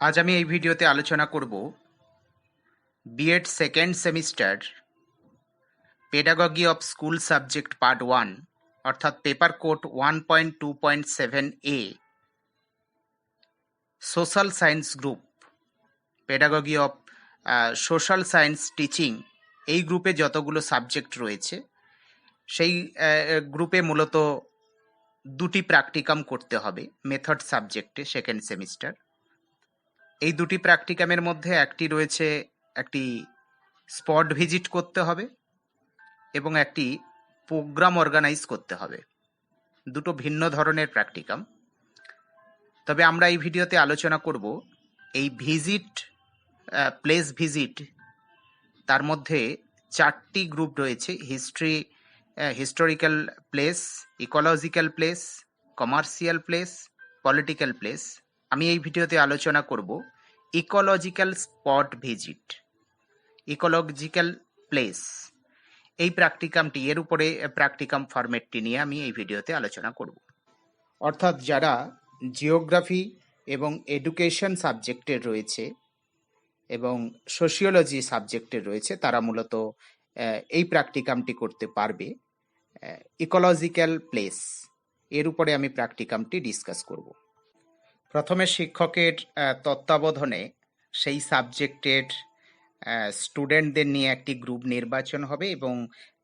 আজ আমি এই ভিডিওতে আলোচনা করব BEd second semester pedagogy of school subject part 1 অর্থাৎ paper code 1.2.7a social science group pedagogy of social science teaching এই গ্রুপে যতগুলো সাবজেক্ট রয়েছে সেই গ্রুপে মূলত দুটি প্র্যাকটিকাম করতে হবে মেথড সাবজেক্টে সেকেন্ড সেমিস্টার। এই দুটি প্র্যাকটিকামের মধ্যে একটি রয়েছে একটি স্পট ভিজিট করতে হবে এবং একটি প্রোগ্রাম অর্গানাইজ করতে হবে। দুটো ভিন্ন ধরনের প্র্যাকটিকাম। তবে আমরা এই ভিডিওতে আলোচনা করব এই ভিজিট প্লেস ভিজিট, তার মধ্যে চারটি গ্রুপ রয়েছে: historical place, ecological place, commercial place, political place. আমি এই ভিডিওতে আলোচনা করব ecological spot visit, ecological place. এই প্র্যাকটিকামটি এর উপরে প্র্যাকটিকাম ফরম্যাটটি নিয়ে আমি এই ভিডিওতে আলোচনা করব। অর্থাৎ যারা জিওগ্রাফি এবং এডুকেশন সাবজেক্টের রয়েছে এবং সোশিওলজি সাবজেক্টের রয়েছে তারা মূলত এই প্র্যাকটিকামটি করতে পারবে। ইকোলজিক্যাল প্লেস এর উপরে আমি প্র্যাকটিকামটি ডিসকাস করব। প্রথমে শিক্ষকের তত্ত্বাবধানে সেই সাবজেক্টের স্টুডেন্টদের নিয়ে একটি গ্রুপ নির্বাচন হবে এবং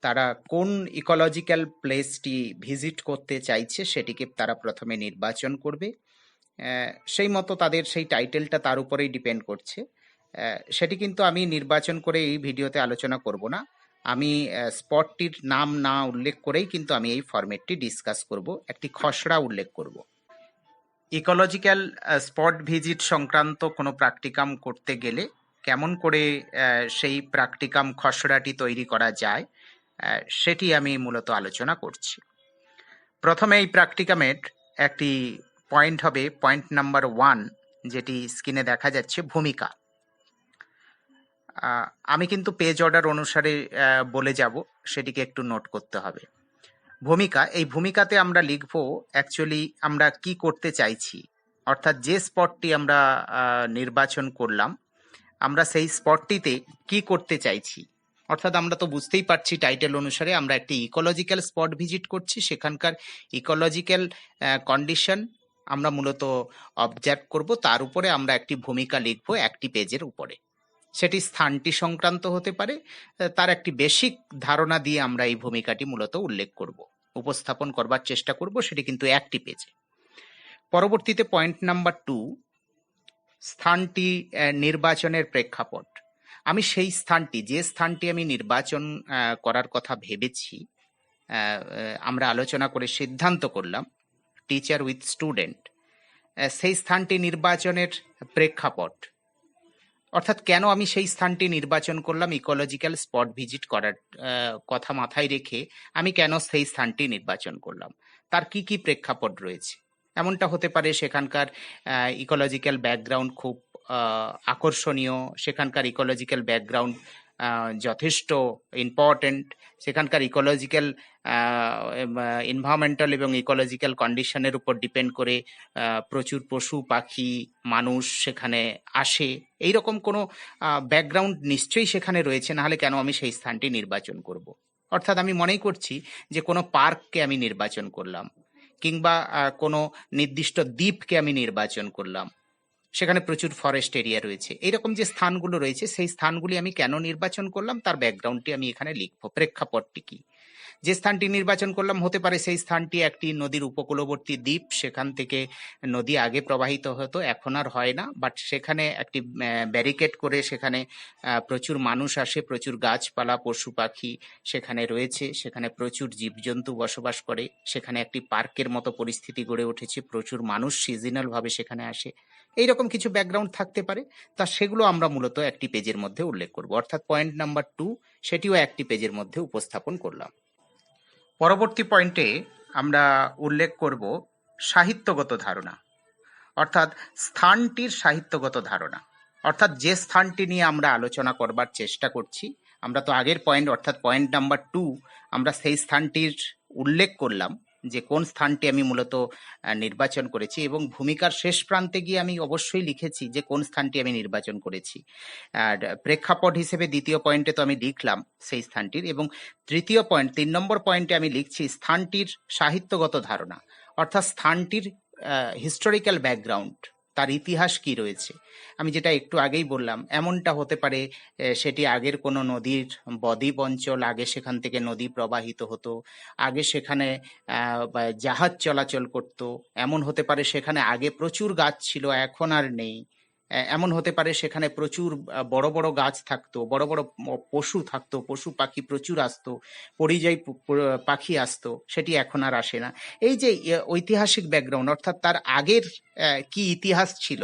তারা কোন ইকোলজিক্যাল প্লেসটি ভিজিট করতে চাইছে সেটিকে তারা প্রথমে নির্বাচন করবে। সেই মতো তাদের সেই টাইটেলটা তার উপরেই ডিপেন্ড করছে। সেটি কিন্তু আমি নির্বাচন করে এই ভিডিওতে আলোচনা করব না। আমি স্পটটির নাম না উল্লেখ করেই কিন্তু আমি এই ফরম্যাটটি ডিসকাস করব, একটি খসড়া উল্লেখ করব। ইকোলজিক্যাল স্পট ভিজিট সংক্রান্ত কোনো প্র্যাকটিকাম করতে গেলে কেমন করে সেই প্র্যাকটিকাম খসড়াটি তৈরি করা যায় সেটি আমি মূলত আলোচনা করছি। প্রথমে এই প্র্যাকটিকামের একটি পয়েন্ট হবে পয়েন্ট নাম্বার 1, যেটি স্ক্রিনে দেখা যাচ্ছে, ভূমিকা। আমি কিন্তু পেজ অর্ডার অনুসারে বলে যাব, সেটিকে একটু নোট করতে হবে। ভূমিকা, এই ভূমিকাতে আমরা লিখব অ্যাকচুয়ালি আমরা কি করতে চাইছি, অর্থাৎ যে স্পটটি আমরা নির্বাচন করলাম আমরা সেই স্পটটিতে কি করতে চাইছি। অর্থাৎ আমরা তো বুঝতেই পারছি টাইটেল অনুসারে আমরা একটি ইকোলজিক্যাল স্পট ভিজিট করছি, সেখানকার ইকোলজিক্যাল কন্ডিশন আমরা মূলত অবজার্ভ করব, তার উপরে আমরা একটি ভূমিকা লিখব একটি পেজের উপরে। সেটি স্থানটি সংক্রান্ত হতে পারে, তার একটি বেসিক ধারণা দিয়ে আমরা এই ভূমিকাটি মূলত উল্লেখ করব, উপস্থাপন করবার চেষ্টা করব, সেটি কিন্তু একটি পেজে। পরবর্তীতে পয়েন্ট নাম্বার 2, স্থানটি নির্বাচনের প্রেক্ষাপট। আমি সেই স্থানটি, যে স্থানটি আমি নির্বাচন করার কথা ভেবেছি, আমরা আলোচনা করে সিদ্ধান্ত করলাম টিচার উইথ স্টুডেন্ট, সেই স্থানটি নির্বাচনের প্রেক্ষাপট, অর্থাৎ কেন আমি সেই স্থানটি নির্বাচন করলাম ইকোলজিক্যাল স্পট ভিজিট করার কথা মাথায় রেখে আমি কেন সেই স্থানটি নির্বাচন করলাম, তার কি কি প্রেক্ষাপট রয়েছে। এমনটা হতে পারে সেখানকার ইকোলজিক্যাল ব্যাকগ্রাউন্ড খুব আকর্ষণীয়, সেখানকার ইকোলজিক্যাল ব্যাকগ্রাউন্ড যথেষ্ট ইম্পর্টেন্ট, সেখানকার ইকোলজিক্যাল এনভায়রনমেন্টাল এবং ইকোলজিক্যাল কন্ডিশনের উপর ডিপেন্ড করে প্রচুর পশু পাখি মানুষ সেখানে আসে, এইরকম কোনো ব্যাকগ্রাউন্ড নিশ্চয়ই সেখানে রয়েছে, নাহলে কেন আমি সেই স্থানটি নির্বাচন করব। অর্থাৎ আমি মনেই করছি যে কোনো পার্ককে আমি নির্বাচন করলাম কিংবা কোনো নির্দিষ্ট দ্বীপকে আমি নির্বাচন করলাম, সেখানে প্রচুর ফরেস্ট এরিয়া রয়েছে, এইরকম যে স্থানগুলো রয়েছে সেই স্থানগুলি আমি কেন নির্বাচন করলাম তার ব্যাকগ্রাউন্ডটি আমি এখানে লিখব, প্রেক্ষাপটটি কি। যে স্থানটি নির্বাচন করলাম হতে পারে সেই স্থানটি একটি নদীর উপকূলবর্তী দ্বীপ, সেখান থেকে নদী আগে প্রবাহিত হতো, এখন আর হয় না, বাট সেখানে একটি ব্যারিকেড করে সেখানে প্রচুর মানুষ আসে, প্রচুর গাছপালা পশু পাখি সেখানে রয়েছে, সেখানে প্রচুর জীবজন্তু বসবাস করে, সেখানে একটি পার্কের মতো পরিস্থিতি গড়ে উঠেছে, প্রচুর মানুষ সিজনাল ভাবে সেখানে আসে, এইরকম কিছু ব্যাকগ্রাউন্ড থাকতে পারে। তা সেগুলো আমরা মূলত একটি পেজের মধ্যে উল্লেখ করব, অর্থাৎ পয়েন্ট নাম্বার 2 সেটিও একটি পেজের মধ্যে উপস্থাপন করলাম। পরবর্তী পয়েন্টে আমরা উল্লেখ করব সাহিত্যগত ধারণা, অর্থাৎ স্থানটির সাহিত্যগত ধারণা, অর্থাৎ যে স্থানটি নিয়ে আমরা আলোচনা করবার চেষ্টা করছি, আমরা তো আগের পয়েন্ট অর্থাৎ পয়েন্ট নাম্বার 2 আমরা সেই স্থানটির উল্লেখ করলাম, যে কোন স্থানটি আমি মূলত নির্বাচন করেছি, এবং ভূমিকার শেষ প্রান্তে গিয়ে আমি অবশ্যই লিখেছি যে কোন স্থানটি আমি নির্বাচন করেছি। আর প্রেক্ষাপট হিসেবে দ্বিতীয় পয়েন্টে তো আমি লিখলাম সেই স্থানটির, এবং তৃতীয় পয়েন্ট ৩ নম্বর পয়েন্টে আমি লিখছি স্থানটির সাহিত্যগত ধারণা, অর্থাৎ স্থানটির হিস্টোরিক্যাল ব্যাকগ্রাউন্ড, তার ইতিহাস কি রয়েছে। আমি যেটা একটু আগেই বললাম, এমনটা হতে পারে সেটি আগের কোনো নদীর বদ্বীপ অঞ্চল, আগে সেখান থেকে নদী প্রবাহিত হতো, আগে সেখানে জাহাজ চলাচল করত, এমন হতে পারে সেখানে আগে প্রচুর গাছ ছিল এখন আর নেই, এমন হতে পারে সেখানে প্রচুর বড় বড় গাছ থাকতো, বড় বড় পশু থাকতো, পশু পাখি প্রচুর আসতো, পরিযায়ী পাখি আসতো, সেটি এখন আর আসে না। এই যে ঐতিহাসিক ব্যাকগ্রাউন্ড, অর্থাৎ তার আগের কি ইতিহাস ছিল,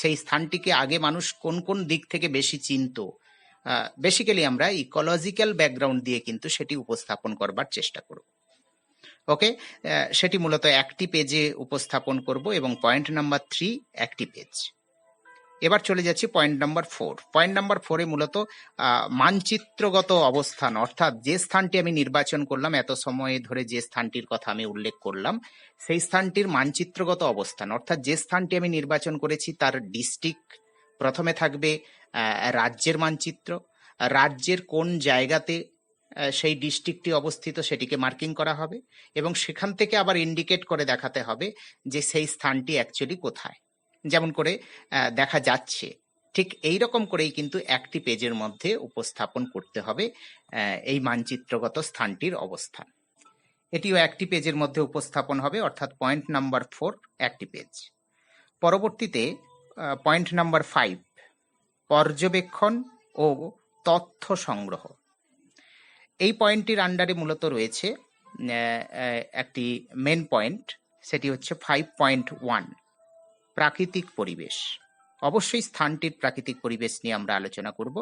সেই স্থানটিকে আগে মানুষ কোন কোন দিক থেকে বেশি চিনতো, বেসিক্যালি আমরা ইকোলজিক্যাল ব্যাকগ্রাউন্ড দিয়ে কিন্তু সেটি উপস্থাপন করবার চেষ্টা করব। ওকে, সেটি মূলত একটি পেজে উপস্থাপন করব, এবং পয়েন্ট নাম্বার 3 একটি পেজ। এবার চলে যাচ্ছি পয়েন্ট নাম্বার 4। পয়েন্ট নাম্বার 4-এ মূলত মানচিত্রগত অবস্থান, অর্থাৎ যে স্থানটি আমি নির্বাচন করলাম, এত সময় ধরে যে স্থানটির কথা আমি উল্লেখ করলাম, সেই স্থানটির মানচিত্রগত অবস্থান, অর্থাৎ যে স্থানটি আমি নির্বাচন করেছি তার ডিস্ট্রিক্ট, প্রথমে থাকবে রাজ্যের মানচিত্র, রাজ্যের কোন জায়গাতে সেই ডিস্ট্রিক্টটি অবস্থিত সেটিকে মার্কিং করা হবে, এবং সেখান থেকে আবার ইন্ডিকেট করে দেখাতে হবে যে সেই স্থানটি অ্যাকচুয়ালি কোথায়। যেমন করে দেখা যাচ্ছে, ঠিক এই রকম করেই কিন্তু একটি পেজের মধ্যে উপস্থাপন করতে হবে এই মানচিত্রগত স্থানটির অবস্থান। এটিও একটি পেজের মধ্যে উপস্থাপন হবে, অর্থাৎ পয়েন্ট নাম্বার 4 একটি পেজ। পরবর্তীতে পয়েন্ট নাম্বার 5 পর্যবেক্ষণ ও তথ্য সংগ্রহ। এই পয়েন্টটির আন্ডারে মূলত রয়েছে একটি মেন পয়েন্ট, সেটি হচ্ছে 5.1 প্রাকৃতিক পরিবেশ। অবশ্যই স্থানটির প্রাকৃতিক পরিবেশ নিয়ে আমরা আলোচনা করব,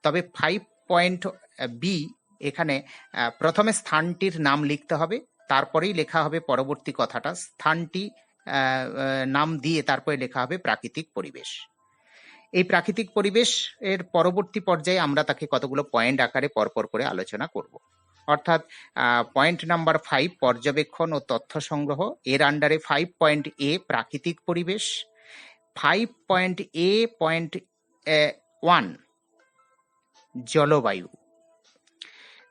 তবে 5.b এখানে প্রথমে স্থানটির নাম লিখতে হবে, তারপরেই লেখা হবে পরবর্তী কথাটা, স্থানটি নাম দিয়ে তারপরে লেখা হবে প্রাকৃতিক পরিবেশ। এই প্রাকৃতিক পরিবেশ এর পরবর্তী পর্যায়ে আমরা তাকে কতগুলো পয়েন্ট আকারে পরপর করে আলোচনা করব। অর্থাৎ পয়েন্ট নাম্বার 5 পর্যবেক্ষণ ও তথ্য সংগ্রহ, এর আন্ডারে 5.a প্রাকৃতিক পরিবেশ, 5.a.1 জলবায়ু।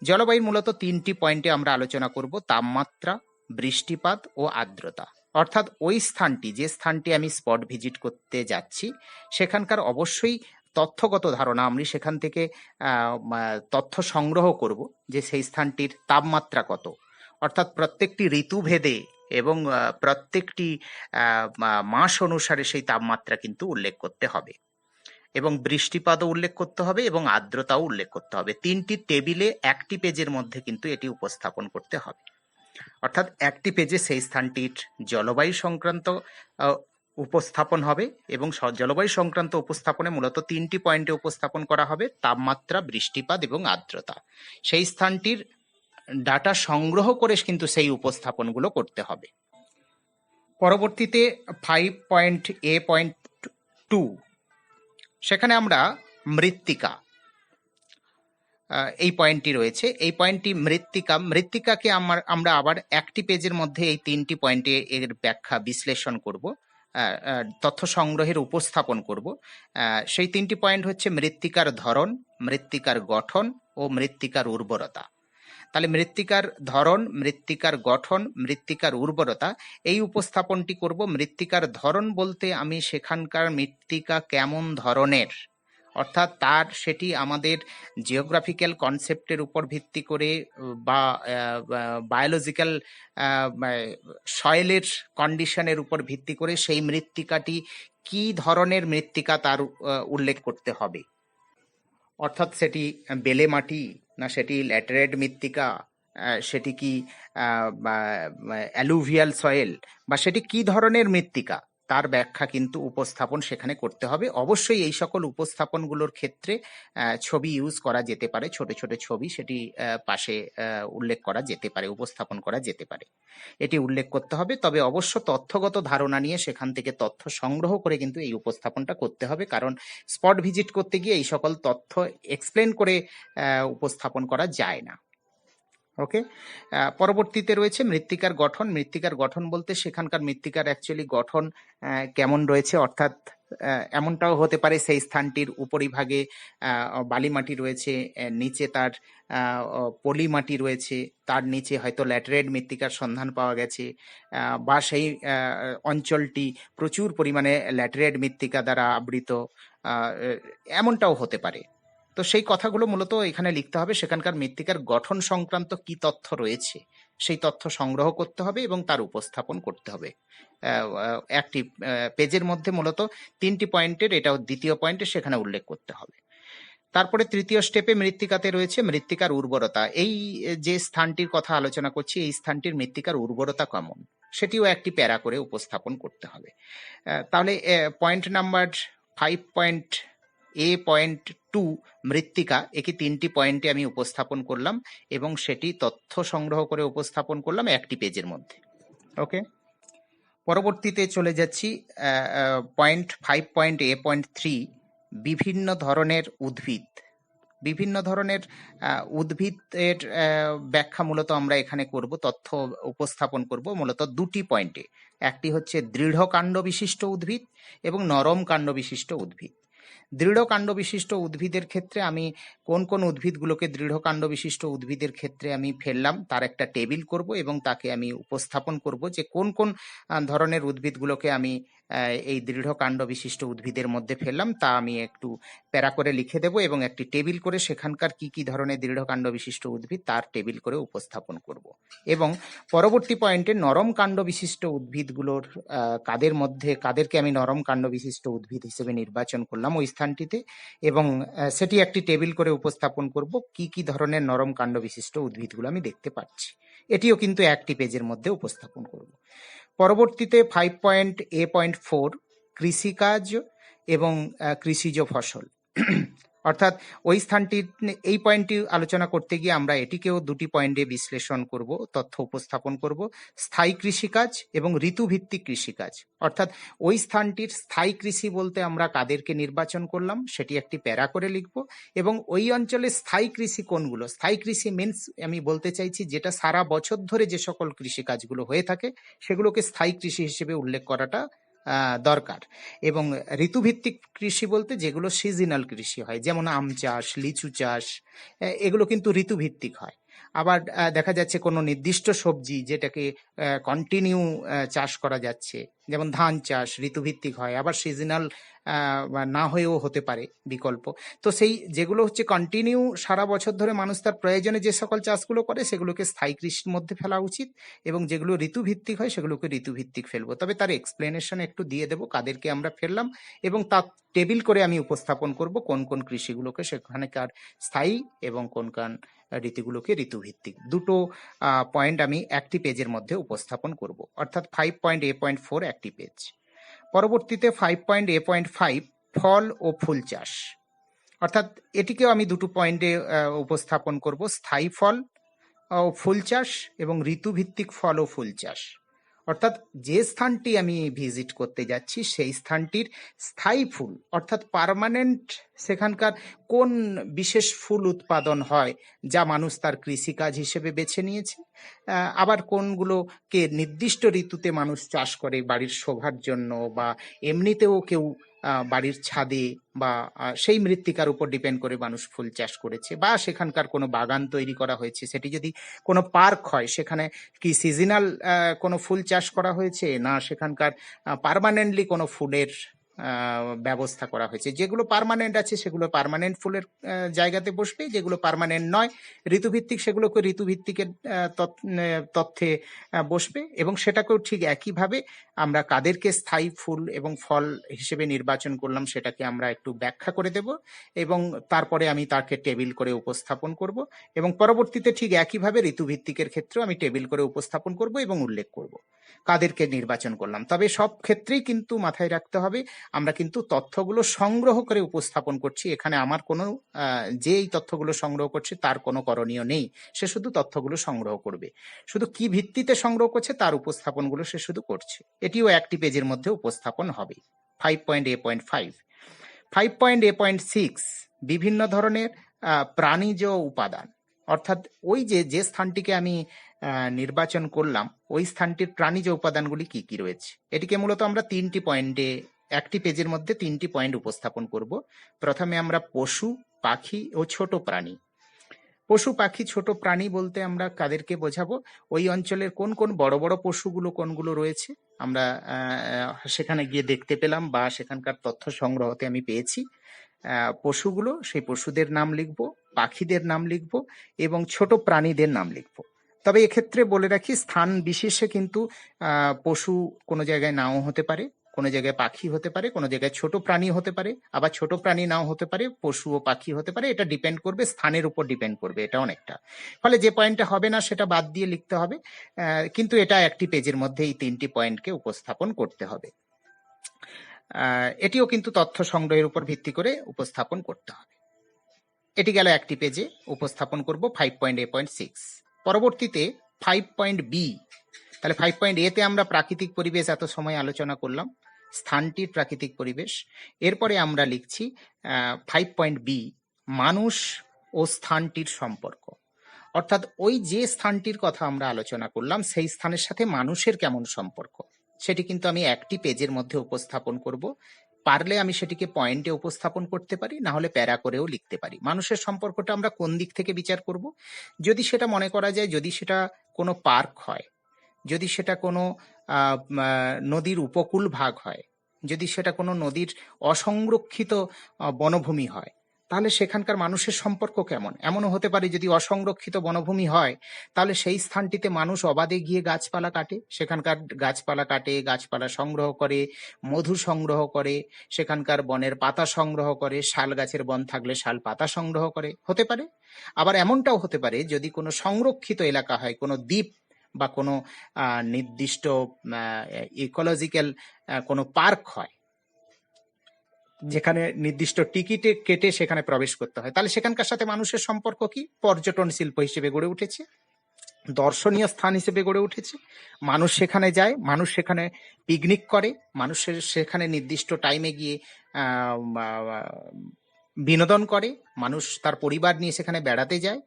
জলবায়ু মূলত 3টি পয়েন্টে আমরা আলোচনা করব, তাপমাত্রা, বৃষ্টিপাত ও আর্দ্রতা। অর্থাৎ ওই স্থানটি, যে স্থানটি আমি স্পট ভিজিট করতে যাচ্ছি, সেখানকার অবশ্যই তথ্যগত ধারণা, আমি সেখান থেকে তথ্য সংগ্রহ করব যে সেই স্থানটির তাপমাত্রা কত, অর্থাৎ প্রত্যেকটি ঋতুভেদে এবং প্রত্যেকটি মাস অনুসারে সেই তাপমাত্রা কিন্তু উল্লেখ করতে হবে, এবং বৃষ্টিপাতও উল্লেখ করতে হবে, এবং আর্দ্রতাও উল্লেখ করতে হবে। 3টি টেবিলে একটি পেজের মধ্যে কিন্তু এটি উপস্থাপন করতে হবে, অর্থাৎ একটি পেজে সেই স্থানটির জলবায়ু সংক্রান্ত উপস্থাপন হবে, এবং জলবায়ু সংক্রান্ত উপস্থাপনে মূলত 3টি পয়েন্টে উপস্থাপন করা হবে, তাপমাত্রা, বৃষ্টিপাত এবং আর্দ্রতা। সেই স্থানটির ডাটা সংগ্রহ করে কিন্তু সেই উপস্থাপনগুলো করতে হবে। পরবর্তীতে 5.a.2 সেখানে আমরা মৃত্তিকা, এই পয়েন্টটি রয়েছে। এই পয়েন্টটি মৃত্তিকাকে আমরা আবার একটি পেজের মধ্যে এই 3টি পয়েন্টে এর ব্যাখ্যা বিশ্লেষণ করব, তথ্য সংগ্রহের উপস্থাপন করব। সেই 3টি পয়েন্ট হচ্ছে মৃত্তিকার ধরন, মৃত্তিকার গঠন ও মৃত্তিকার উর্বরতা। তাহলে মৃত্তিকার ধরন, মৃত্তিকার গঠন, মৃত্তিকার উর্বরতা, এই উপস্থাপনটি করব। মৃত্তিকার ধরন বলতে আমি সেখানকার মৃত্তিকা কেমন ধরনের, অর্থাৎ সেটি আমাদের জিওগ্রাফিক্যাল কনসেপ্টের উপর ভিত্তি করে বা বায়োলজিক্যাল সয়েলের কন্ডিশনের উপর ভিত্তি করে সেই মৃত্তিকাটি কি ধরনের মৃত্তিকা তার উল্লেখ করতে হবে, অর্থাৎ সেটি বেলে মাটি, না সেটি ল্যাটেরাইট মৃত্তিকা, সেটি কি অ্যালুভিয়াল সয়েল, বা সেটি কি ধরনের মৃত্তিকা, তার ব্যাখ্যা কিন্তু উপস্থাপন সেখানে করতে হবে। অবশ্যই এই সকল উপস্থাপনগুলোর ক্ষেত্রে ছবি ইউজ করা যেতে পারে, ছোট ছোট ছবি, সেটি পাশে উল্লেখ করা যেতে পারে, উপস্থাপন করা যেতে পারে, এটি উল্লেখ করতে হবে। তবে অবশ্য তথ্যগত ধারণা নিয়ে সেখান থেকে তথ্য সংগ্রহ করে কিন্তু এই উপস্থাপনটা করতে হবে, কারণ স্পট ভিজিট করতে গিয়ে এই সকল তথ্য এক্সপ্লেন করে উপস্থাপন করা যায় না। ওকে। পরবর্তীতে রয়েছে মৃত্তিকার গঠন। মৃত্তিকার গঠন বলতে সেখানকার মৃত্তিকার অ্যাকচুয়ালি গঠন কেমন রয়েছে, অর্থাৎ এমনটাও হতে পারে সেই স্থানটির উপরিভাগে বালি মাটি রয়েছে, নিচে তার পলি মাটি রয়েছে, তার নিচে হয়তো ল্যাটেরাইট মৃত্তিকার সন্ধান পাওয়া গেছে, বা সেই অঞ্চলটি প্রচুর পরিমাণে ল্যাটেরাইট মৃত্তিকা দ্বারা আবৃত, এমনটাও হতে পারে। তো সেই কথাগুলো মূলত এখানে লিখতে হবে, সেখানকার মৃত্তিকার গঠন সংক্রান্ত কি তথ্য রয়েছে সেই তথ্য সংগ্রহ করতে হবে এবং তার উপস্থাপন করতে হবে। একটি পেজের মধ্যে মূলত 3টি পয়েন্টের, এটাও দ্বিতীয় পয়েন্টে সেখানে উল্লেখ করতে হবে। তারপরে তৃতীয় স্টেপে মৃত্তিকাতে রয়েছে মৃত্তিকার উর্বরতা। এই যে স্থানটির কথা আলোচনা করছি, এই স্থানটির মৃত্তিকার উর্বরতা কেমন সেটিও একটি প্যারা করে উপস্থাপন করতে হবে। তাহলে পয়েন্ট নাম্বার 5.A.2 মৃত্তিকা, একে 3টি পয়েন্টে আমি উপস্থাপন করলাম এবং সেটি তথ্য সংগ্রহ করে উপস্থাপন করলাম একটি পেজের মধ্যে। ওকে, পরবর্তীতে চলে যাচ্ছি পয়েন্ট 5.A.3 বিভিন্ন ধরনের উদ্ভিদ। বিভিন্ন ধরনের উদ্ভিদের ব্যাখ্যা মূলত আমরা এখানে করব, তথ্য উপস্থাপন করব মূলত 2টি পয়েন্টে। একটি হচ্ছে দৃঢ় কাণ্ড বিশিষ্ট উদ্ভিদ এবং নরম কাণ্ড বিশিষ্ট উদ্ভিদ। দৃঢ় কাণ্ড বিশিষ্ট উদ্ভিদের ক্ষেত্রে আমি কোন কোন উদ্ভিদগুলোকে দৃঢ় কাণ্ড বিশিষ্ট উদ্ভিদের ক্ষেত্রে আমি ফেললাম তার একটা টেবিল করব এবং তাকে আমি উপস্থাপন করব যে কোন কোন ধরনের উদ্ভিদগুলোকে আমি এই দৃঢ় কাণ্ড বিশিষ্ট উদ্ভিদের মধ্যে ফেললাম তা আমি একটু প্যারা করে লিখে দেব এবং একটি টেবিল করে সেখানকার কি কি ধরনের দৃঢ় কাণ্ড বিশিষ্ট উদ্ভিদ তার টেবিল করে উপস্থাপন করব। এবং পরবর্তী পয়েন্টে নরম কাণ্ড বিশিষ্ট উদ্ভিদগুলোর কাদেরকে আমি নরম কাণ্ড বিশিষ্ট উদ্ভিদ হিসেবে নির্বাচন করলাম ওই স্থানটিতে, এবং সেটি একটি টেবিল করে উপস্থাপন করব কি কি ধরনের নরম কাণ্ড বিশিষ্ট উদ্ভিদগুলো আমি দেখতে পাচ্ছি। এটিও কিন্তু একটি পেজের মধ্যে উপস্থাপন করব। পরবর্তীতে 5.A.4 কৃষিকাজ এবং কৃষিজ ফসল। অর্থাৎ ওই স্থানটির এই পয়েন্টটি আলোচনা করতে গিয়ে আমরা এটিকেও 2টি পয়েন্টে বিশ্লেষণ করব, তথ্য উপস্থাপন করব। স্থায়ী কৃষিকাজ এবং ঋতুভিত্তিক কৃষিকাজ। অর্থাৎ ওই স্থানটির স্থায়ী কৃষি বলতে আমরা কাদেরকে নির্বাচন করলাম সেটি একটি প্যারা করে লিখব, এবং ওই অঞ্চলে স্থায়ী কৃষি কোনগুলো। স্থায়ী কৃষি মিনস আমি বলতে চাইছি যেটা সারা বছর ধরে যে সকল কৃষিকাজগুলো হয়ে থাকে সেগুলোকে স্থায়ী কৃষি হিসেবে উল্লেখ করাটা দরকার। এবং ঋতুভিত্তিক কৃষি বলতে যেগুলো সিজনাল কৃষি হয়, যেমন আম চাষ, লিচু চাষ, এগুলো কিন্তু ঋতুভিত্তিক হয়। আবার দেখা যাচ্ছে কোনো নির্দিষ্ট সবজি যেটাকে কন্টিনিউ চাষ করা যাচ্ছে, যেমন ধান চাষ ঋতুভিত্তিক হয়, আবার সিজনাল না হয়েও হতে পারে বিকল্প। তো সেই যেগুলো হচ্ছে কন্টিনিউ সারা বছর ধরে মানুষ তার প্রয়োজনে যে সকল চাষগুলো করে সেগুলোকে স্থায়ী কৃষির মধ্যে ফেলা উচিত, এবং যেগুলো ঋতুভিত্তিক হয় সেগুলোকে ঋতুভিত্তিক ফেলবো। তবে তার এক্সপ্লেনেশন একটু দিয়ে দেবো কাদেরকে আমরা ফেললাম, এবং তার টেবিল করে আমি উপস্থাপন করব কোন কোন কৃষিগুলোকে সেখানেকার স্থায়ী এবং কোন কোন ঋতুগুলোকে ঋতুভিত্তিক। দুটো পয়েন্ট আমি একটি পেজের মধ্যে উপস্থাপন করব, অর্থাৎ 5.A.4 একটি পেজ। পরবর্তীতে 5.A.5 ফল ও ফুল চাষ। অর্থাৎ এটিকেও আমি 2টো পয়েন্টে উপস্থাপন করব, স্থায়ী ফল ও ফুল চাষ এবং ঋতুভিত্তিক ফল ও ফুল চাষ। অর্থাৎ যে স্থানটি আমি ভিজিট করতে যাচ্ছি সেই স্থানটির স্থায়ী ফুল অর্থাৎ পার্মানেন্ট সেখানকার কোন বিশেষ ফুল উৎপাদন হয় যা মানুষ তার কৃষিকাজ হিসেবে বেছে নিয়েছে, আবার কোনগুলোকে নির্দিষ্ট ঋতুতে মানুষ চাষ করে বাড়ির শোভার জন্য, বা এমনিতেও কেউ বাড়ির ছাদে বা সেই মৃত্তিকার উপর ডিপেন্ড করে মানুষ ফুল চাষ করেছে, বা সেখানকার কোনো বাগান তৈরি করা হয়েছে, সেটি যদি কোনো পার্ক হয় সেখানে কি সিজনাল কোনো ফুল চাষ করা হয়েছে না সেখানকার পার্মানেন্টলি কোনো ফুলের ব্যবস্থা করা হয়েছে। যেগুলো পার্মানেন্ট আছে সেগুলো পার্মানেন্ট ফুলের জায়গাতে বসবে, যেগুলো পার্মানেন্ট নয় ঋতুভিত্তিক সেগুলোকে ঋতুভিত্তিকের তথ্যে বসবে। এবং সেটাকেও ঠিক একইভাবে আমরা কাদেরকে স্থায়ী ফুল এবং ফল হিসেবে নির্বাচন করলাম সেটাকে আমরা একটু ব্যাখ্যা করে দেব, এবং তারপরে আমি তাকে টেবিল করে উপস্থাপন করব, এবং পরবর্তীতে ঠিক একইভাবে ঋতুভিত্তিকের ক্ষেত্রেও আমি টেবিল করে উপস্থাপন করব এবং উল্লেখ করব কাদেরকে নির্বাচন করলাম। তবে সব ক্ষেত্রেই কিন্তু মাথায় রাখতে হবে আমরা কিন্তু তথ্যগুলো সংগ্রহ করে উপস্থাপন করছি, এখানে আমার কোনো যে এই তথ্যগুলো সংগ্রহ করছে তার কোনো করণীয় নেই, সে শুধু তথ্যগুলো সংগ্রহ করবে, শুধু কি ভিত্তিতে সংগ্রহ করছে তার উপস্থাপনগুলো সে শুধু করছে। এটিও একটি পেজের মধ্যে উপস্থাপন হবে। 5.A.5 5.A.6 বিভিন্ন ধরনের প্রাণীজ উপাদান। অর্থাৎ ওই যে যে স্থানটিকে আমি নির্বাচন করলাম ওই স্থানটির প্রাণীজ উপাদানগুলি কি কি রয়েছে। এটিকে মূলত আমরা তিনটি পয়েন্টে, একটি পেজের মধ্যে তিনটি পয়েন্ট উপস্থাপন করব। প্রথমে আমরা পশু, পাখি ও ছোট প্রাণী। পশু, পাখি, ছোট প্রাণী বলতে আমরা কাদেরকে বোঝাবো? ওই অঞ্চলের কোন কোন বড় বড় পশুগুলো কোনগুলো রয়েছে আমরা সেখানে গিয়ে দেখতে পেলাম বা সেখানকার তথ্য সংগ্রহতে আমি পেয়েছি। পশুগুলো, সেই পশুদের নাম লিখব, পাখিদের নাম লিখব এবং ছোট প্রাণীদের নাম লিখব। তবে এক্ষেত্রে বলে রাখি, স্থান বিশেষে কিন্তু পশু কোনো জায়গায় নাও হতে পারে, কোনো জায়গায় পাখি হতে পারে, কোনো জায়গায় ছোট প্রাণী হতে পারে, আবার ছোট প্রাণী নাও হতে পারে, পশু ও পাখি হতে পারে। এটা ডিপেন্ড করবে, স্থানের উপর ডিপেন্ড করবে এটা অনেকটা। ফলে যে পয়েন্টটা হবে না সেটা বাদ দিয়ে লিখতে হবে, কিন্তু এটা একটি পেজের মধ্যে এই তিনটি পয়েন্টকে উপস্থাপন করতে হবে। এটিও কিন্তু তথ্য সংগ্রহের উপর ভিত্তি করে উপস্থাপন করতে হবে। এটি গেল একটি পেজে উপস্থাপন করব 5.A.6। পরবর্তীতে 5.B। তাহলে 5.A তে আমরা প্রাকৃতিক পরিবেশ এত সময় আলোচনা করলাম, স্থানটির প্রাকৃতিক পরিবেশ। এরপরে আমরা লিখছি 5.B, মানুষ ও স্থানটির সম্পর্ক। অর্থাৎ ওই যে স্থানটির কথা আমরা আলোচনা করলাম সেই স্থানের সাথে মানুষের কেমন সম্পর্ক, সেটি কিন্তু আমি একটি পেজের মধ্যে উপস্থাপন করব। পারলে আমি সেটিকে পয়েন্টে উপস্থাপন করতে পারি, না হলে প্যারা করেও লিখতে পারি। মানুষের সম্পর্কটা আমরা কোন দিক থেকে বিচার করব? যদি সেটা মনে করা যায়, যদি সেটা কোনো পার্ক হয়, যদি সেটা কোনো নদীর উপকূল ভাগ হয়, যদি সেটা কোনো নদীর অসংরক্ষিত বনভূমি হয়, তাহলে সেখানকার মানুষের সম্পর্ক কেমন? এমনও হতে পারে যদি অসংরক্ষিত বনভূমি হয় তাহলে সেই স্থানটিতে মানুষ অবাধে গিয়ে গাছপালা কাটে, সেখানকার গাছপালা কাটে, গাছপালা সংগ্রহ করে, মধু সংগ্রহ করে, সেখানকার বনের পাতা সংগ্রহ করে, শাল গাছের বন থাকলে শাল পাতা সংগ্রহ করে, হতে পারে। আবার এমনটাও হতে পারে যদি কোনো সংরক্ষিত এলাকা হয়, কোনো দ্বীপ বা কোনো নির্দিষ্ট ইকোলজিক্যাল কোনো পার্ক হয়, যেখানে নির্দিষ্ট টিকিটে কেটে সেখানে প্রবেশ করতে হয়, তাহলে সেখানকার সাথে মানুষের সম্পর্ক কি? পর্যটন শিল্প হিসেবে গড়ে উঠেছে, দর্শনীয় স্থান হিসেবে গড়ে উঠেছে, মানুষ সেখানে যায়, মানুষ সেখানে পিকনিক করে, মানুষের সেখানে নির্দিষ্ট টাইমে গিয়ে বিনোদন করে, মানুষ তার পরিবার নিয়ে সেখানে বেড়াতে যায়,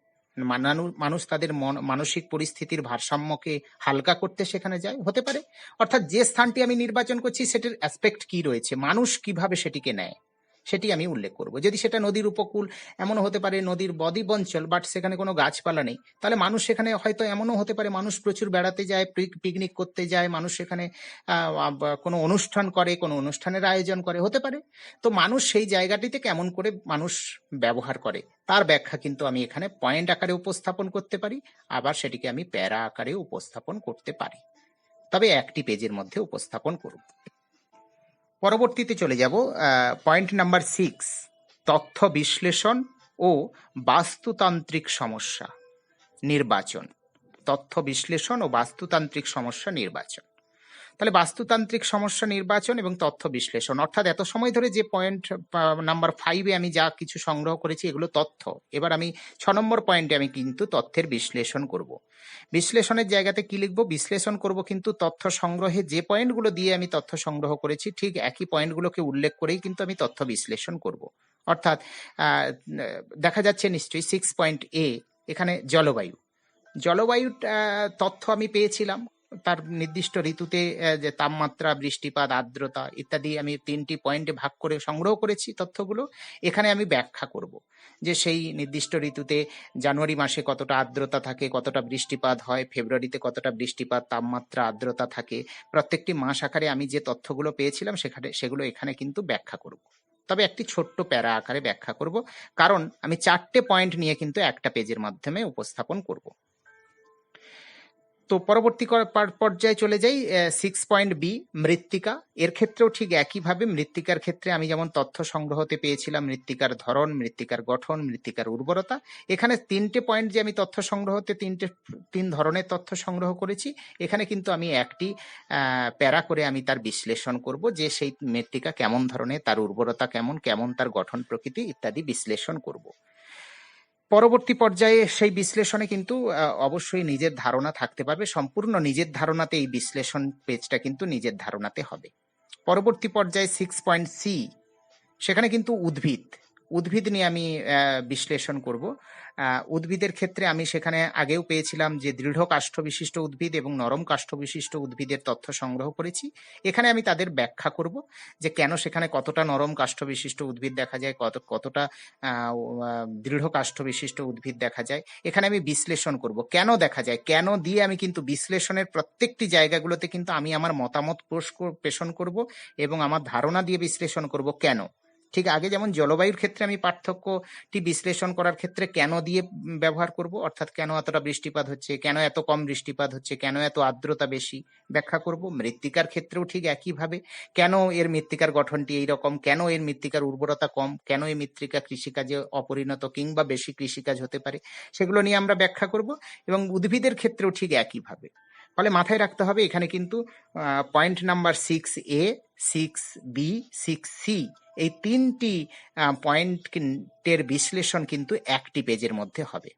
মানুষ তাদের মানসিক পরিস্থিতির ভারসাম্যকে হালকা করতে সেখানে যায়, হতে পারে। অর্থাৎ যে স্থানটি আমি নির্বাচন করছি সেটির অ্যাসপেক্ট কি রয়েছে, মানুষ কিভাবে সেটিকে নেয়, সেটি আমি উল্লেখ করব। যদি সেটা নদীর উপকূল, এমনও হতে পারে নদীর বদ্বীপ অঞ্চল বাট সেখানে কোনো গাছপালা নেই, তাহলে মানুষ সেখানে হয়তো এমনও হতে পারে মানুষ প্রচুর বেড়াতে যায়, পিকনিক করতে যায়, মানুষ সেখানে কোনো অনুষ্ঠান করে, কোনো অনুষ্ঠানের আয়োজন করে, হতে পারে। তো মানুষ সেই জায়গাটিতে কেমন করে মানুষ ব্যবহার করে তার ব্যাখ্যা কিন্তু আমি এখানে পয়েন্ট আকারে উপস্থাপন করতে পারি, আবার সেটিকে আমি প্যারা আকারে উপস্থাপন করতে পারি, তবে একটি পেজের মধ্যে উপস্থাপন করব। পরবর্তীতে চলে যাব পয়েন্ট নাম্বার 6, তথ্য বিশ্লেষণ ও বাস্তুতান্ত্রিক সমস্যা নির্বাচন। তথ্য বিশ্লেষণ ও বাস্তুতান্ত্রিক সমস্যা নির্বাচন। তাহলে বাস্তুতান্ত্রিক সমস্যা নির্বাচন এবং তথ্য বিশ্লেষণ, অর্থাৎ এত সময় ধরে যে পয়েন্ট নাম্বার 5-এ আমি যা কিছু সংগ্রহ করেছি এগুলো তথ্য। এবার আমি 6 নম্বর পয়েন্টে আমি কিন্তু তথ্যের বিশ্লেষণ করব। বিশ্লেষণের জায়গাতে কি লিখব? বিশ্লেষণ করব কিন্তু তথ্য সংগ্রহে যে পয়েন্টগুলো দিয়ে আমি তথ্য সংগ্রহ করেছি ঠিক একই পয়েন্টগুলোকে উল্লেখ করেই কিন্তু আমি তথ্য বিশ্লেষণ করব। অর্থাৎ দেখা যাচ্ছে নিশ্চয়ই 6.A, এখানে জলবায়ু, জলবায়ুর তথ্য আমি পেয়েছিলাম, তার নির্দিষ্ট ঋতুতে যে তাপমাত্রা, বৃষ্টিপাত, আর্দ্রতা ইত্যাদি আমি 3টি পয়েন্টে ভাগ করে সংগ্রহ করেছি তথ্যগুলো। এখানে আমি ব্যাখ্যা করব যে সেই নির্দিষ্ট ঋতুতে জানুয়ারি মাসে কতটা আর্দ্রতা থাকে, কতটা বৃষ্টিপাত হয়, ফেব্রুয়ারিতে কতটা বৃষ্টিপাত, তাপমাত্রা, আর্দ্রতা থাকে, প্রত্যেকটি মাস আকারে আমি যে তথ্যগুলো পেয়েছিলাম সেগুলো এখানে কিন্তু ব্যাখ্যা করব। তবে একটি ছোট্ট প্যারা আকারে ব্যাখ্যা করব, কারণ আমি 4টে পয়েন্ট নিয়ে কিন্তু একটা পেজের মাধ্যমে উপস্থাপন করব। তো পরবর্তী পর্যায়ে চলে যাই 6.B, মৃত্তিকা। এর ক্ষেত্রেও ঠিক একইভাবে মৃত্তিকার ক্ষেত্রে আমি যেমন তথ্য সংগ্রহতে পেয়েছিলাম মৃত্তিকার ধরন, মৃত্তিকার গঠন, মৃত্তিকার উর্বরতা, এখানে 3টে পয়েন্ট যে আমি তথ্য সংগ্রহতে 3 ধরনের তথ্য সংগ্রহ করেছি, এখানে কিন্তু আমি একটি প্যারা করে আমি তার বিশ্লেষণ করব যে সেই মৃত্তিকা কেমন ধরনের, তার উর্বরতা কেমন, কেমন তার গঠন প্রকৃতি ইত্যাদি বিশ্লেষণ করব। পরবর্তী পর্যায়ে সেই বিশ্লেষণে কিন্তু অবশ্যই নিজের ধারণা থাকতে পারবে, সম্পূর্ণ নিজের ধারণাতে এই বিশ্লেষণ পেজটা কিন্তু নিজের ধারণাতে হবে। পরবর্তী পর্যায়ে 6.C, সেখানে কিন্তু উদ্ভিদ, উদ্ভিদ নিয়ে আমি বিশ্লেষণ করব। উদ্ভিদের ক্ষেত্রে আমি সেখানে আগেও পেয়েছিলাম যে দৃঢ় কাষ্ঠ বিশিষ্ট উদ্ভিদ এবং নরম কাষ্ঠ বিশিষ্ট উদ্ভিদের তথ্য সংগ্রহ করেছি। এখানে আমি তাদের ব্যাখ্যা করব যে কেন সেখানে কতটা নরম কাষ্ঠ বিশিষ্ট উদ্ভিদ দেখা যায়, কতটা দৃঢ় কাষ্ঠ বিশিষ্ট উদ্ভিদ দেখা যায়। এখানে আমি বিশ্লেষণ করব কেন দেখা যায়, কেন দিয়ে আমি কিন্তু বিশ্লেষণের প্রত্যেকটি জায়গাগুলোতে কিন্তু আমি আমার মতামত পেশন করব এবং আমার ধারণা দিয়ে বিশ্লেষণ করব কেন। ঠিক আগে যেমন জলবায়ুর ক্ষেত্রে আমি পার্থক্যটি বিশ্লেষণ করার ক্ষেত্রে কেন দিয়ে ব্যবহার করব, অর্থাৎ কেন এতটা বৃষ্টিপাত হচ্ছে, কেন এত কম বৃষ্টিপাত হচ্ছে, কেন এত আর্দ্রতা বেশি ব্যাখ্যা করব। মৃত্তিকার ক্ষেত্রেও ঠিক একইভাবে কেন এর মৃত্তিকার গঠনটি এইরকম, কেন এর মৃত্তিকার উর্বরতা কম, কেন এই মৃত্তিকা কৃষিকাজে অপরিণত কিংবা বেশি কৃষিকাজ হতে পারে, সেগুলো নিয়ে আমরা ব্যাখ্যা করব। এবং উদ্ভিদের ক্ষেত্রেও ঠিক একইভাবে। ফলে মাথায় রাখতে হবে এখানে কিন্তু point number 6A, 6B, 6C এই তিনটি পয়েন্টের বিশ্লেষণ কিন্তু একটি পেজের মধ্যে হবে।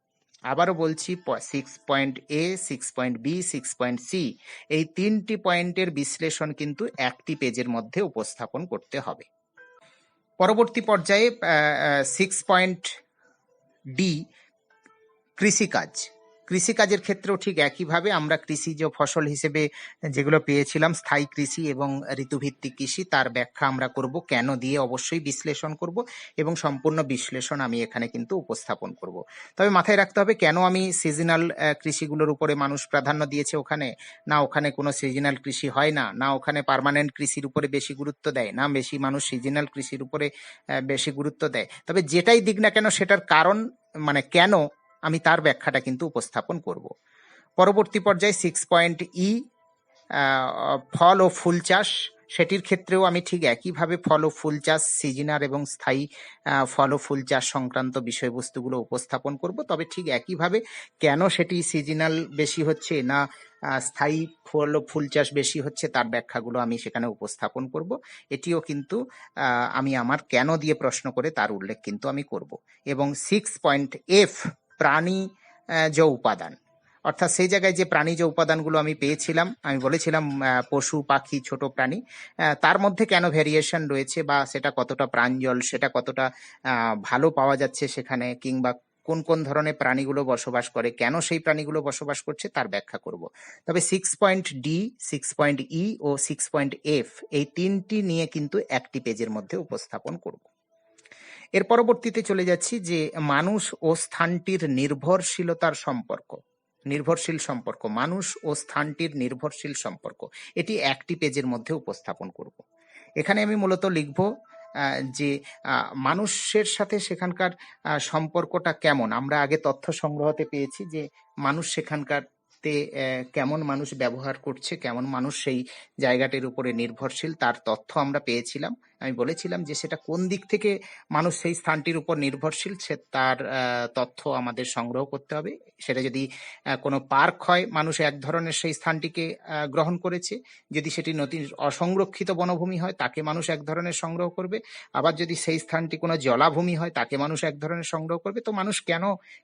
আবারও বলছি 6.A, 6.B, 6.C এই তিনটি পয়েন্টের বিশ্লেষণ কিন্তু একটি পেজের মধ্যে উপস্থাপন করতে হবে। পরবর্তী পর্যায়ে 6.D কৃষিকাজ। কৃষিকাজের ক্ষেত্রেও ঠিক একইভাবে আমরা কৃষিজ ফসল হিসেবে যেগুলো পেয়েছিলাম স্থায়ী কৃষি এবং ঋতুভিত্তিক কৃষি, তার ব্যাখ্যা আমরা করব, কেন দিয়ে অবশ্যই বিশ্লেষণ করব এবং সম্পূর্ণ বিশ্লেষণ আমি এখানে কিন্তু উপস্থাপন করব। তবে মাথায় রাখতে হবে কেন আমি সিজনাল কৃষিগুলোর উপরে মানুষ প্রাধান্য দিয়েছে ওখানে, না ওখানে কোনো সিজনাল কৃষি হয় না, না ওখানে পার্মানেন্ট কৃষির উপরে বেশি গুরুত্ব দেয়, না বেশি মানুষ সিজনাল কৃষির উপরে বেশি গুরুত্ব দেয়। তবে যেটাই দিক না কেন সেটার কারণ মানে কেন আমি তার ব্যাখ্যাটা কিন্তু উপস্থাপন করব। পরবর্তী পর্যায়ে 6.E ফল ও ফুল চাষ, সেটির ক্ষেত্রেও আমি ঠিক একইভাবে ফল ও ফুল চাষ, সিজনাল এবং স্থায়ী ফল ও ফুল চাষ সংক্রান্ত বিষয়বস্তুগুলো উপস্থাপন করব। তবে ঠিক একইভাবে কেন সেটি সিজনাল বেশি হচ্ছে না স্থায়ী ফল ও ফুল চাষ বেশি হচ্ছে তার ব্যাখ্যাগুলো আমি সেখানে উপস্থাপন করব। এটিও কিন্তু আমি আমার কেন দিয়ে প্রশ্ন করে তার উল্লেখ কিন্তু আমি করব। এবং 6.F প্রাণীজ উপাদান, অর্থাৎ সেই জায়গায় যে প্রাণীজ উপাদানগুলো আমি পেয়েছিলাম, আমি বলেছিলাম পশু পাখি ছোট প্রাণী, তার মধ্যে কেন ভেরিয়েশন রয়েছে বা সেটা কতটা প্রাঞ্জল, সেটা কতটা ভালো পাওয়া যাচ্ছে সেখানে, কিংবা কোন কোন ধরনের প্রাণীগুলো বসবাস করে, কেন সেই প্রাণীগুলো বসবাস করছে তার ব্যাখ্যা করব। তবে 6.D, 6.E ও 6.F এই তিনটি নিয়ে কিন্তু একটি পেজের মধ্যে উপস্থাপন করব। এর পরবর্তীতে চলে যাচ্ছি যে মানুষ ও স্থানটির নির্ভরশীলতার সম্পর্ক, নির্ভরশীল সম্পর্ক, মানুষ ও স্থানটির নির্ভরশীল সম্পর্ক, এটি একটি পেজের মধ্যে উপস্থাপন করব। এখানে আমি মূলত লিখব যে মানুষের সাথে সেখানকার সম্পর্কটা কেমন। আমরা আগে তথ্য সংগ্রহতে পেয়েছি যে মানুষ সেখানকার কেমন মানুষ ব্যবহার করছে, কেমন মানুষ সেই জায়গাটির উপরে নির্ভরশীল, তার তথ্য আমরা পেয়েছিলাম। আমি বলেছিলাম যে সেটা কোন দিক থেকে মানুষ সেই স্থানটির উপর নির্ভরশীল সে তার তথ্য আমাদের সংগ্রহ করতে হবে। সেটা যদি কোনো পার্ক হয়, মানুষ এক ধরনের সেই স্থানটিকে গ্রহণ করেছে, যদি সেটি অসংরক্ষিত বনভূমি হয় তাকে মানুষ এক ধরনের সংগ্রহ করবে, আবার যদি সেই স্থানটি কোনো জলাভূমি হয় তাকে মানুষ এক ধরনের সংগ্রহ করবে। তো মানুষ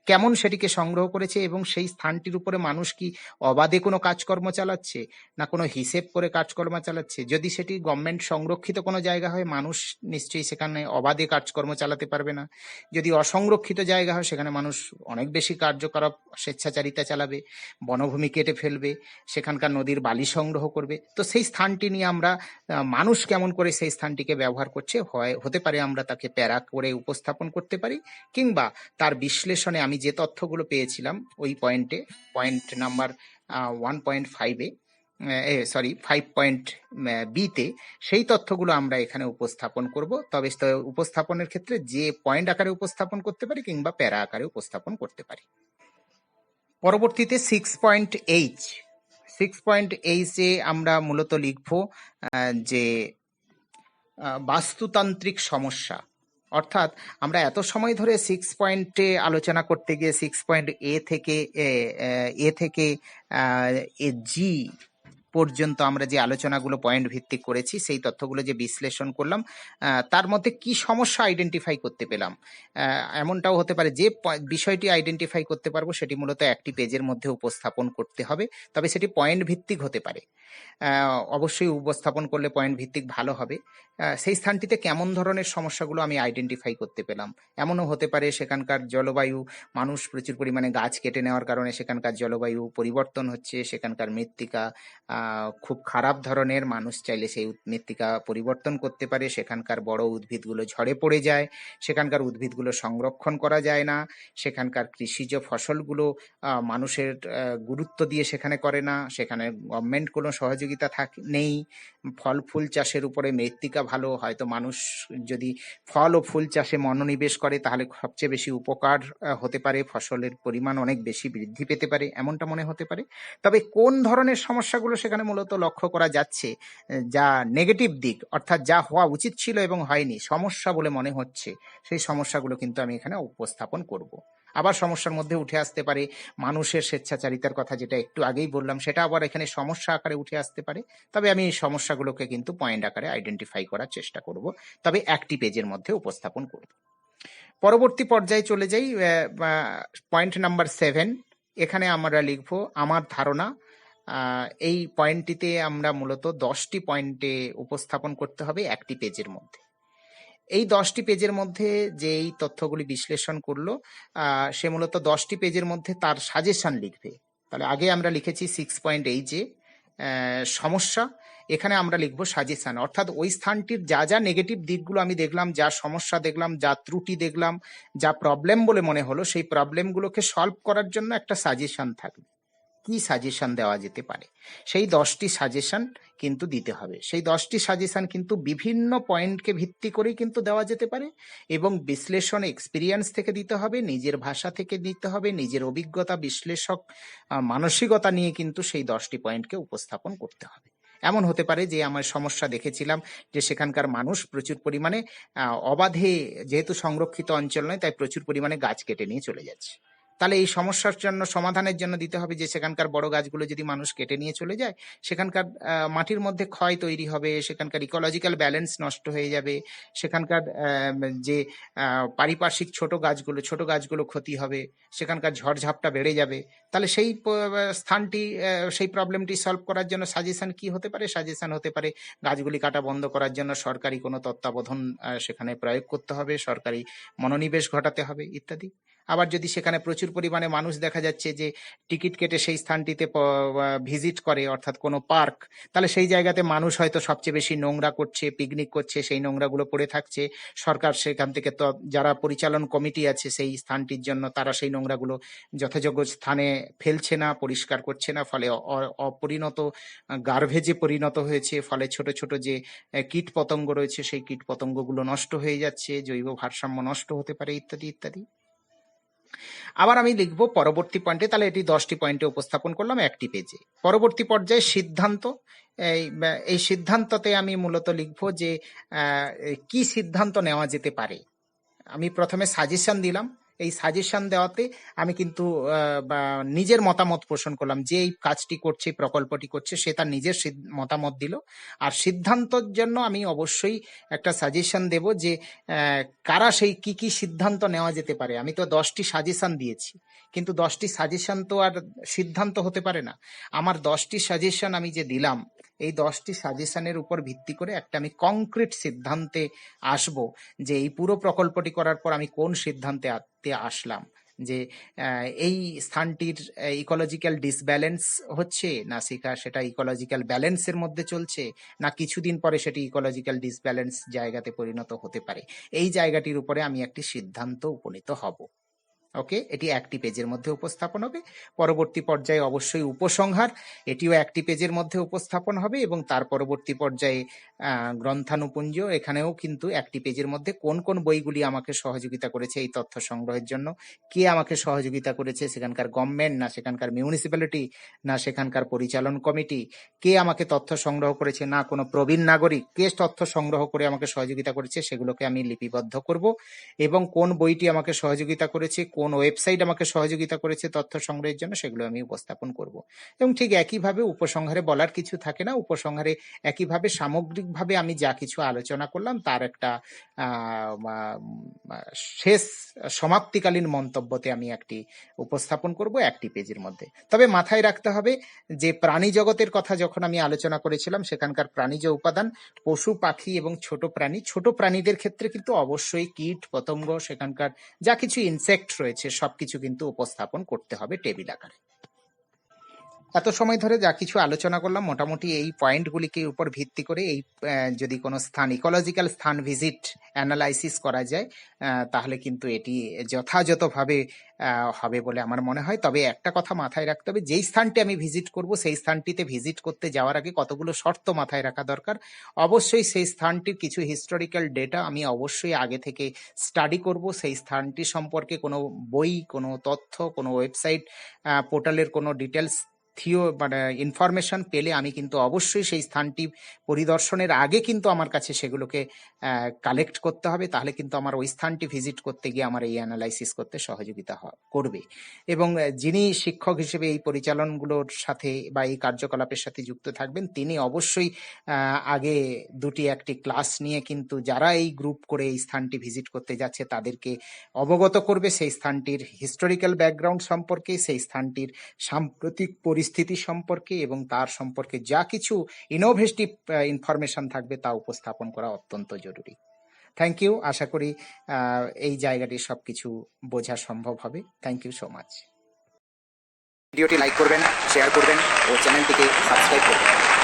কেমন সেটিকে সংগ্রহ করেছে এবং সেই স্থানটির উপরে মানুষ কি অবাধে কোনো কাজকর্ম চালাচ্ছে না কোনো হিসেব করে কাজকর্ম চালাচ্ছে। যদি সেটি গভর্নমেন্ট সংরক্ষিত কোনো জায়গা হয় মানুষ নিশ্চয়ই সেখানে অবাধে কাজকর্ম চালাতে পারবে না। যদি অসংরক্ষিত জায়গা হয় সেখানে মানুষ অনেক বেশি কার্যকলাপ স্বেচ্ছাচারিতা চালাবে, বনভূমি কেটে ফেলবে, সেখানকার নদীর বালি সংগ্রহ করবে। তো সেই স্থানটি নিয়ে আমরা মানুষ কেমন করে সেই স্থানটিকে ব্যবহার করছে হতে পারে আমরা তাকে প্যারা করে উপস্থাপন করতে পারি, কিংবা তার বিশ্লেষণে আমি যে তথ্যগুলো পেয়েছিলাম ওই পয়েন্ট নাম্বার 1.5-এ 5.B-তে সেই তথ্যগুলো আমরা এখানে উপস্থাপন করব। তবে উপস্থাপনের ক্ষেত্রে যে পয়েন্ট আকারে উপস্থাপন করতে পারি কিংবা প্যারা আকারে উপস্থাপন করতে পারি। পরবর্তীতে 6.H আমরা মূলত লিখব যে বাস্তুতান্ত্রিক সমস্যা, অর্থাৎ আমরা এত সময় ধরে 6 আলোচনা করতে গিয়ে 6.A থেকে G পর্যন্ত আমরা যে আলোচনাগুলো পয়েন্ট ভিত্তিক করেছি, সেই তথ্যগুলো যে বিশ্লেষণ করলাম, তার মধ্যে কি সমস্যা আইডেন্টিফাই করতে পেলাম। এমনটাও হতে পারে যে বিষয়টি আইডেন্টিফাই করতে পারবো সেটি মূলত একটি পেজের মধ্যে উপস্থাপন করতে হবে, তবে সেটি পয়েন্ট ভিত্তিক হতে পারে। অবশ্যই উপস্থাপন করলে পয়েন্ট ভিত্তিক ভালো হবে। সেই স্থানটিতে কেমন ধরনের সমস্যাগুলো আমি আইডেন্টিফাই করতে পেলাম। এমনও হতে পারে সেখানকার জলবায়ু, মানুষ প্রচুর পরিমাণে গাছ কেটে নেওয়ার কারণে সেখানকার জলবায়ু পরিবর্তন হচ্ছে, সেখানকার মৃত্তিকা খুব খারাপ ধরনের, মানুষ চাইলে সেই মৃত্তিকা পরিবর্তন করতে পারে, সেখানকার বড় উদ্ভিদগুলো ঝরে পড়ে যায়, সেখানকার উদ্ভিদগুলো সংরক্ষণ করা যায় না, সেখানকার কৃষিজ ফসলগুলো মানুষের গুরুত্ব দিয়ে সেখানে করে না, সেখানে গভর্নমেন্ট কোনো সহযোগিতা নেই, ফল ফুল চাষের উপরে মৃত্তিকা ভালো, হয়তো মানুষ যদি ফল ও ফুল চাষে মনোনিবেশ করে তাহলে সবচেয়ে বেশি উপকার হতে পারে, ফসলের পরিমাণ অনেক বেশি বৃদ্ধি পেতে পারে, এমনটা মনে হতে পারে। তবে কোন ধরনের সমস্যাগুলো সেখানে মূলত লক্ষ্য করা যাচ্ছে, যা নেগেটিভ দিক, অর্থাৎ যা হওয়া উচিত ছিল এবং হয়নি, সমস্যা বলে মনে হচ্ছে, সেই সমস্যাগুলো কিন্তু আমি এখানে উপস্থাপন করব। আবার সমস্যার মধ্যে উঠে আসতে পারে মানুষের স্বেচ্ছাচারিতার কথা, যেটা একটু আগেই বললাম, সেটা আবার এখানে সমস্যা আকারে উঠে আসতে পারে। তবে আমি এই সমস্যাগুলোকে কিন্তু পয়েন্ট আকারে আইডেন্টিফাই করার চেষ্টা করব, তবে একটি পেজের মধ্যে উপস্থাপন করব। পরবর্তী পর্যায়ে চলে যাই, পয়েন্ট নাম্বার 7। এখানে আমরা লিখব আমার ধারণা। এই পয়েন্টটিতে আমরা মূলত 10টি পয়েন্টে উপস্থাপন করতে হবে একটি পেজের মধ্যে। এই 10টি পেজের মধ্যে যে এই তথ্যগুলি বিশ্লেষণ করলো, সে মূলত 10টি পেজের মধ্যে তার সাজেশন লিখবে। তাহলে আগে আমরা লিখেছি 6.8 যে সমস্যা, এখানে আমরা লিখবো সাজেশন, অর্থাৎ ওই স্থানটির যা যা নেগেটিভ দিকগুলো আমি দেখলাম, যা সমস্যা দেখলাম, যা ত্রুটি দেখলাম, যা প্রবলেম বলে মনে হলো, সেই প্রবলেমগুলোকে সলভ করার জন্য একটা সাজেশন থাকবে। কি সাজেশন দেওয়া যেতে পারে, সেই 10টি সাজেশন কিন্তু দিতে হবে। সেই 10টি সাজেশন কিন্তু বিভিন্ন পয়েন্টকে ভিত্তি করেই কিন্তু দেওয়া যেতে পারে, এবং বিশ্লেষণ এক্সপিরিয়েন্স থেকে দিতে হবে, নিজের ভাষা থেকে দিতে হবে, নিজের অভিজ্ঞতা বিশ্লেষক মানসিকতা নিয়ে কিন্তু সেই 10টি পয়েন্টকে উপস্থাপন করতে হবে। এমন হতে পারে যে আমার সমস্যা দেখেছিলাম যে সেখানকার মানুষ প্রচুর পরিমাণে অবাধে, যেহেতু সংরক্ষিত অঞ্চল নয় তাই প্রচুর পরিমাণে গাছ কেটে নিয়ে চলে যাচ্ছে। তাহলে এই সমস্যার জন্য সমাধানের জন্য দিতে হবে যে সেখানকার বড় গাছগুলো যদি মানুষ কেটে নিয়ে চলে যায়, সেখানকার মাটির মধ্যে ক্ষয় তৈরি হবে, সেখানকার ইকোলজিক্যাল ব্যালেন্স নষ্ট হয়ে যাবে, সেখানকার যে পারিপার্শ্বিক ছোট গাছগুলো ক্ষতি হবে, সেখানকার ঝড়ঝাপটা বেড়ে যাবে। তাহলে সেই স্থানটি, সেই প্রবলেমটি সলভ করার জন্য সাজেশন কি হতে পারে? সাজেশন হতে পারে গাছগুলি কাটা বন্ধ করার জন্য সরকারি কোনো তত্ত্বাবধান সেখানে প্রয়োগ করতে হবে, সরকারি মনোনিবেশ ঘটাতে হবে ইত্যাদি। আবার যদি সেখানে প্রচুর পরিমাণে মানুষ দেখা যাচ্ছে যে টিকিট কেটে সেই স্থানটিতে ভিজিট করে, অর্থাৎ কোনো পার্ক, তাহলে সেই জায়গাতে মানুষ হয়তো সবচেয়ে বেশি নোংরা করছে, পিকনিক করছে, সেই নোংরাগুলো পড়ে থাকছে, সরকার সেখান থেকে তো যারা পরিচালন কমিটি আছে সেই স্থানটির জন্য, তারা সেই নোংরাগুলো যথাযোগ্য স্থানে ফেলছে না, পরিষ্কার করছে না, ফলে অপরিণত গার্বেজে পরিণত হয়েছে, ফলে ছোট ছোট যে কীট পতঙ্গ রয়েছে সেই কীট পতঙ্গগুলো নষ্ট হয়ে যাচ্ছে, জৈব ভারসাম্য নষ্ট হতে পারে ইত্যাদি ইত্যাদি। আবার আমি লিখবো পরবর্তী পয়েন্টে, তাহলে এটি 10টি পয়েন্টে উপস্থাপন করলাম একটি পেজে। পরবর্তী পর্যায়ে সিদ্ধান্ত। এই সিদ্ধান্ততে আমি মূলত লিখবো যে কি সিদ্ধান্ত নেওয়া যেতে পারে। আমি প্রথমে সাজেশন দিলাম, এই সাজেশন দেওয়াতে আমি কিন্তু নিজের মতামত পোষণ করলাম, যে এই কাজটি করছে, প্রকল্পটি করছে, সে তার নিজের মতামত দিল। আর সিদ্ধান্তের জন্য আমি অবশ্যই একটা সাজেশন দেব যে কারা সেই কি কি সিদ্ধান্ত নেওয়া যেতে পারে। আমি তো 10টি সাজেশন দিয়েছি, কিন্তু 10টি সাজেশন তো আর সিদ্ধান্ত হতে পারে না। আমার 10টি সাজেশন আমি যে দিলাম, এই 10টি সাজেশনের উপর ভিত্তি করে একটা আমি কংক্রিট সিদ্ধান্তে আসব, যে এই পুরো প্রকল্পটি করার পর আমি কোন সিদ্ধান্তে আসলাম, যে এই স্থানটির ইকোলজিক্যাল ডিসব্যালেন্স হচ্ছে না, সেটা ইকোলজিক্যাল ব্যালেন্সের মধ্যে চলছে, না কিছুদিন পরে সেটি ইকোলজিক্যাল ডিসব্যালেন্স জায়গাতে পরিণত হতে পারে। এই জায়গাটির উপরে আমি একটি সিদ্ধান্ত উপনীত হব। ওকে, এটি একটি পেজের মধ্যে উপস্থাপন হবে। পরবর্তী পর্যায়ে অবশ্যই উপসংহার, এটিও একটি পেজের মধ্যে উপস্থাপন হবে, এবং তার পরবর্তী পর্যায়ে গ্রন্থানুপুঞ্জ, এখানেও কিন্তু একটি পেজের মধ্যে কোন কোন বইগুলি আমাকে সহযোগিতা করেছে এই তথ্য সংগ্রহের জন্য, কে আমাকে সহযোগিতা করেছে, সেখানকার গভর্নমেন্ট না সেখানকার মিউনিসিপ্যালিটি না সেখানকার পরিচালন কমিটি, কে আমাকে তথ্য সংগ্রহ করেছে, না কোনো প্রবীণ নাগরিক, কে তথ্য সংগ্রহ করে আমাকে সহযোগিতা করেছে, সেগুলোকে আমি লিপিবদ্ধ করব। এবং কোন বইটি আমাকে সহযোগিতা করেছে, কোন কোন ওয়েবসাইট আমাকে সহযোগিতা করেছে তথ্য সংগ্রহের জন্য, সেগুলো আমি উপস্থাপন করব। এবং ঠিক একইভাবে উপসংহারে বলার কিছু থাকে না, উপসংহারে একইভাবে সামগ্রিকভাবে আমি যা কিছু আলোচনা করলাম তার একটা শেষ সমাপ্তিকালীন মন্তব্যতে আমি একটি উপস্থাপন করব একটি পেজের মধ্যে। তবে মাথায় রাখতে হবে যে প্রাণী জগতের কথা যখন আমি আলোচনা করেছিলাম, সেখানকার প্রাণীজ উপাদান পশু পাখি এবং ছোট প্রাণী, ছোট প্রাণীদের ক্ষেত্রে কিন্তু অবশ্যই কীট পতঙ্গ, সেখানকার যা কিছু ইনসেক্ট রয়েছে সবকিছু কিন্তু উপস্থাপন করতে হবে টেবিল আকারে। এত সময় ধরে যা কিছু আলোচনা করলাম মোটামুটি এই পয়েন্টগুলিকে উপর ভিত্তি করে এই যদি কোনো স্থান ইকোলজিক্যাল স্থান ভিজিট অ্যানালাইসিস করা যায় তাহলে কিন্তু এটি যথাযথভাবে হবে বলে আমার মনে হয়। তবে একটা কথা মাথায় রাখতে হবে, যেই স্থানটি আমি ভিজিট করব সেই স্থানটিতে ভিজিট করতে যাওয়ার আগে কতগুলো শর্ত মাথায় রাখা দরকার। অবশ্যই সেই স্থানটির কিছু হিস্টোরিক্যাল ডেটা আমি অবশ্যই আগে থেকে স্টাডি করব। সেই স্থানটি সম্পর্কে কোনো বই, কোনো তথ্য, কোনো ওয়েবসাইট পোর্টালের কোনো ডিটেলস মানে ইনফরমেশন পেলে আমি কিন্তু অবশ্যই সেই স্থানটি পরিদর্শনের আগে কিন্তু আমার কাছে সেগুলোকে কালেক্ট করতে হবে। তাহলে কিন্তু আমার ওই স্থানটি ভিজিট করতে গিয়ে আমার এই অ্যানালাইসিস করতে সহযোগিতা করবে। এবং যিনি শিক্ষক হিসেবে এই পরিচালনগুলোর সাথে বা এই কার্যকলাপের সাথে যুক্ত থাকবেন তিনি অবশ্যই আগে একটি ক্লাস নিয়ে কিন্তু যারা এই গ্রুপ করে এই স্থানটি ভিজিট করতে যাচ্ছে তাদেরকে অবগত করবে সেই স্থানটির হিস্টোরিক্যাল ব্যাকগ্রাউন্ড সম্পর্কে, সেই স্থানটির সাম্প্রতিক পরিস্থিতি সম্পর্কে এবং তার সম্পর্কে যা কিছু ইনোভেটিভ ইনফরমেশন থাকবে তা উপস্থাপন করা অত্যন্ত জরুরি। Thank you. আশা করি এই জায়গাটি সবকিছু বোঝা সম্ভব হবে। Thank you so much. ভিডিওটি লাইক করবেন, শেয়ার করবেন ও চ্যানেলটিকে সাবস্ক্রাইব করবেন।